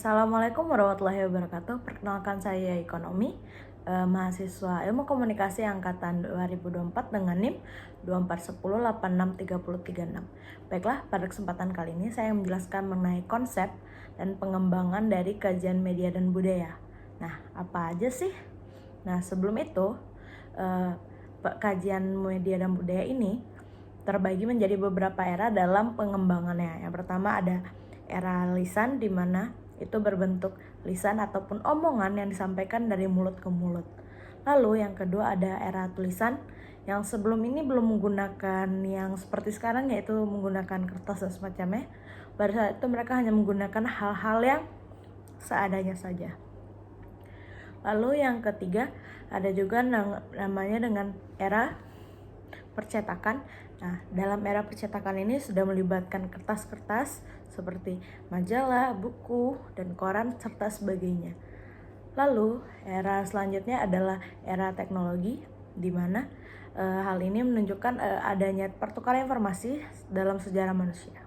Assalamualaikum warahmatullahi wabarakatuh. Perkenalkan saya Ekonomi, mahasiswa Ilmu Komunikasi angkatan 2024 dengan NIM 2410863036. Baiklah, pada kesempatan kali ini saya menjelaskan mengenai konsep dan pengembangan dari kajian media dan budaya. Nah, apa aja sih? Nah, sebelum itu, kajian media dan budaya ini terbagi menjadi beberapa era dalam pengembangannya. Yang pertama ada era lisan, di mana itu berbentuk lisan ataupun omongan yang disampaikan dari mulut ke mulut. Lalu yang kedua ada era tulisan, yang sebelum ini belum menggunakan yang seperti sekarang, yaitu menggunakan kertas dan semacamnya. Pada saat itu mereka hanya menggunakan hal-hal yang seadanya saja. Lalu yang ketiga ada juga namanya dengan era percetakan. Nah, dalam era percetakan ini sudah melibatkan kertas-kertas seperti majalah, buku, dan koran, serta sebagainya. Lalu, era selanjutnya adalah era teknologi, di mana hal ini menunjukkan adanya pertukaran informasi dalam sejarah manusia.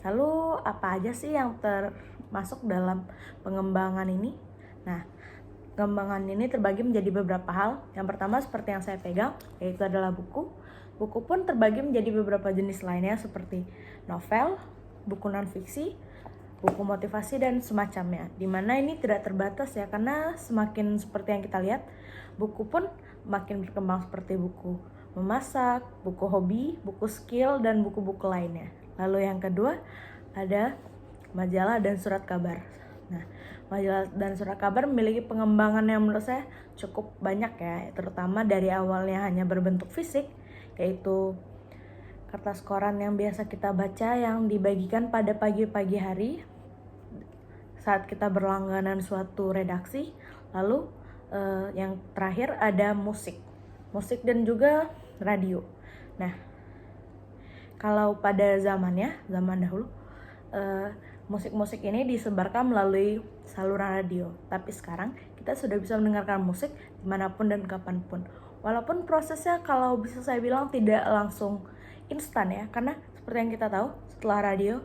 Lalu, apa aja sih yang termasuk dalam pengembangan ini? Nah, pengembangan ini terbagi menjadi beberapa hal. Yang pertama seperti yang saya pegang, yaitu adalah buku. Buku pun terbagi menjadi beberapa jenis lainnya seperti novel, buku non-fiksi, buku motivasi, dan semacamnya. Dimana ini tidak terbatas ya, karena semakin seperti yang kita lihat, buku pun makin berkembang seperti buku memasak, buku hobi, buku skill, dan buku-buku lainnya. Lalu yang kedua ada majalah dan surat kabar. Nah, majalah dan surat kabar memiliki pengembangan yang menurut saya cukup banyak ya, terutama dari awalnya hanya berbentuk fisik, yaitu kertas koran yang biasa kita baca yang dibagikan pada pagi-pagi hari saat kita berlangganan suatu redaksi. Lalu yang terakhir ada musik dan juga radio. Nah, kalau pada zaman dahulu, musik-musik ini disebarkan melalui saluran radio. Tapi sekarang kita sudah bisa mendengarkan musik dimanapun dan kapanpun. Walaupun prosesnya kalau bisa saya bilang tidak langsung instan ya, karena seperti yang kita tahu, setelah radio,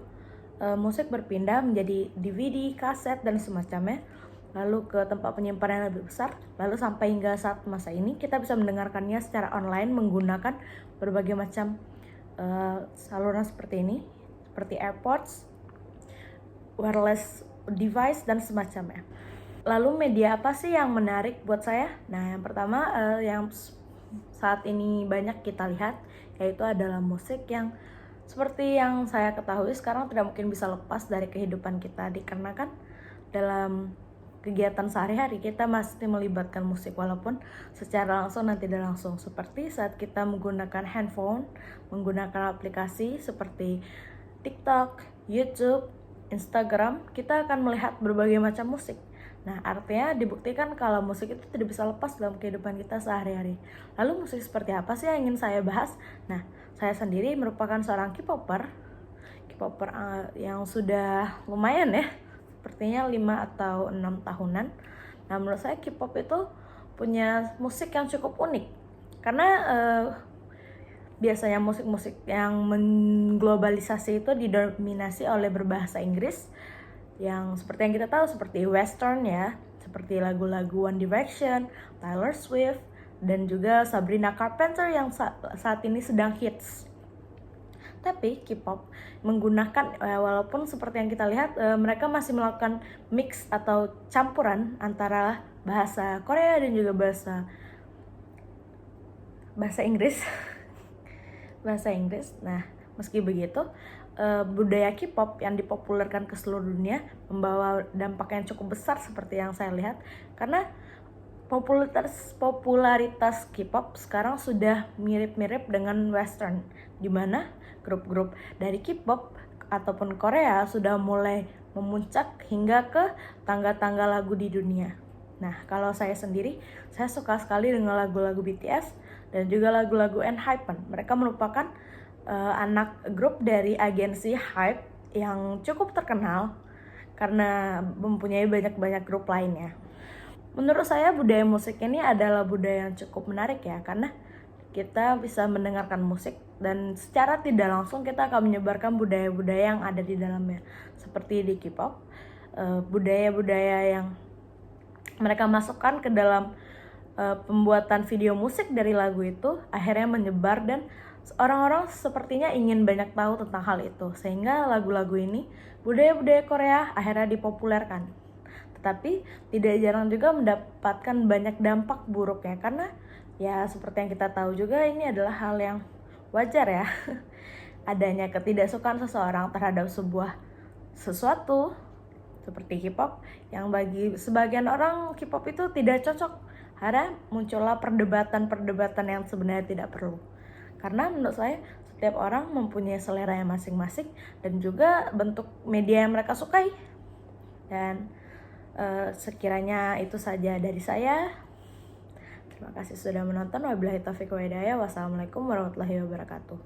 musik berpindah menjadi DVD, kaset, dan semacamnya, lalu ke tempat penyimpanan yang lebih besar, lalu sampai hingga saat masa ini kita bisa mendengarkannya secara online menggunakan berbagai macam saluran seperti ini, seperti AirPods, wireless device, dan semacamnya. Lalu media apa sih yang menarik buat saya? Nah, yang pertama yang saat ini banyak kita lihat, yaitu adalah musik, yang seperti yang saya ketahui sekarang tidak mungkin bisa lepas dari kehidupan kita, dikarenakan dalam kegiatan sehari-hari kita masih melibatkan musik, walaupun secara langsung dan tidak langsung, seperti saat kita menggunakan handphone, menggunakan aplikasi seperti TikTok, YouTube, Instagram, kita akan melihat berbagai macam musik. Nah, artinya dibuktikan kalau musik itu tidak bisa lepas dalam kehidupan kita sehari-hari. Lalu musik seperti apa sih yang ingin saya bahas? Nah, saya sendiri merupakan seorang K-popper yang sudah lumayan ya, sepertinya 5 atau 6 tahunan. Nah, menurut saya K-pop itu punya musik yang cukup unik, karena biasanya musik-musik yang mengglobalisasi itu didominasi oleh berbahasa Inggris, yang seperti yang kita tahu seperti western ya, seperti lagu-lagu One Direction, Taylor Swift, dan juga Sabrina Carpenter yang saat ini sedang hits. Tapi K-pop menggunakan, walaupun seperti yang kita lihat, mereka masih melakukan mix atau campuran antara bahasa Korea dan juga bahasa Inggris. bahasa Inggris. Nah, meski begitu, budaya K-pop yang dipopulerkan ke seluruh dunia membawa dampak yang cukup besar seperti yang saya lihat, karena popularitas K-pop sekarang sudah mirip-mirip dengan western, di mana grup-grup dari K-pop ataupun Korea sudah mulai memuncak hingga ke tangga-tangga lagu di dunia. Nah, kalau saya sendiri, saya suka sekali dengan lagu-lagu BTS dan juga lagu-lagu ENHYPEN. Mereka merupakan anak grup dari agensi HYBE yang cukup terkenal karena mempunyai banyak grup lainnya. Menurut saya budaya musik ini adalah budaya yang cukup menarik ya, karena kita bisa mendengarkan musik dan secara tidak langsung kita akan menyebarkan budaya-budaya yang ada di dalamnya. Seperti di K-pop, budaya-budaya yang mereka masukkan ke dalam pembuatan video musik dari lagu itu akhirnya menyebar, dan orang-orang sepertinya ingin banyak tahu tentang hal itu, sehingga lagu-lagu ini, budaya-budaya Korea akhirnya dipopulerkan. Tetapi tidak jarang juga mendapatkan banyak dampak buruk ya, karena ya seperti yang kita tahu juga ini adalah hal yang wajar ya. Adanya ketidaksukaan seseorang terhadap sesuatu seperti K-pop yang bagi sebagian orang K-pop itu tidak cocok. Akhirnya muncullah perdebatan-perdebatan yang sebenarnya tidak perlu. Karena menurut saya setiap orang mempunyai selera yang masing-masing dan juga bentuk media yang mereka sukai. Dan sekiranya itu saja dari saya. Terima kasih sudah menonton. Wabillahi taufiq wa hidayah. Wassalamualaikum warahmatullahi wabarakatuh.